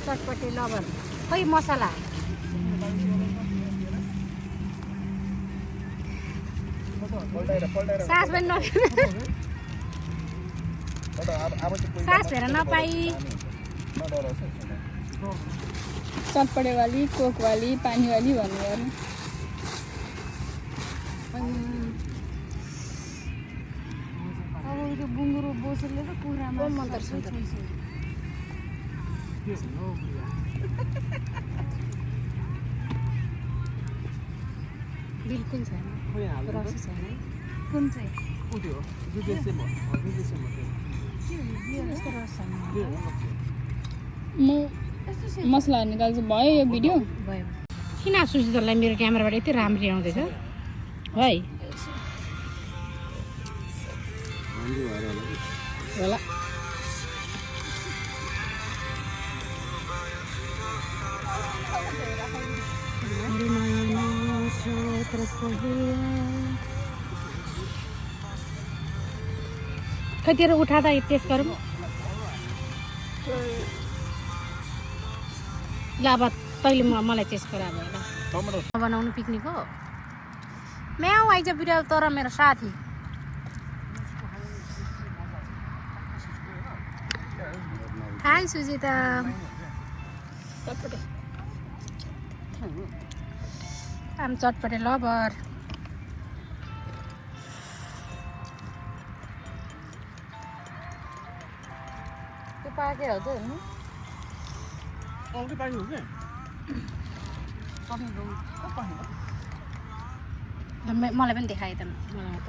चटपटे लबर खै मसला सास पनि सास फेर नपाई चटपटे वाली कोक वाली पानी वाली भन्नु गर्नु अब त्यो बुङ्गुरो बोसुरले त कुखुरामा मन्तर छ बिल्कुल छैन रक्सी छैन कुन चाहिँ म मसलाहरू निकाल्छु भयो यो भिडियो भयो किन सुजितलाई मेरो क्यामेराबाट यति राम्ररी आउँदैछ है होला खै तेरो उठादा टेस्ट गरौँ ल अब तैँले मलाई टेस्ट गरा भयो ल बनाउनु पिकनिक हो म्याउ आइज बिरालो तर मेरो साथी हाई सुजिता आम चटपटे लबर त्यो पाके हो त हेर्नु मलाई पनि देखाए त मलाई त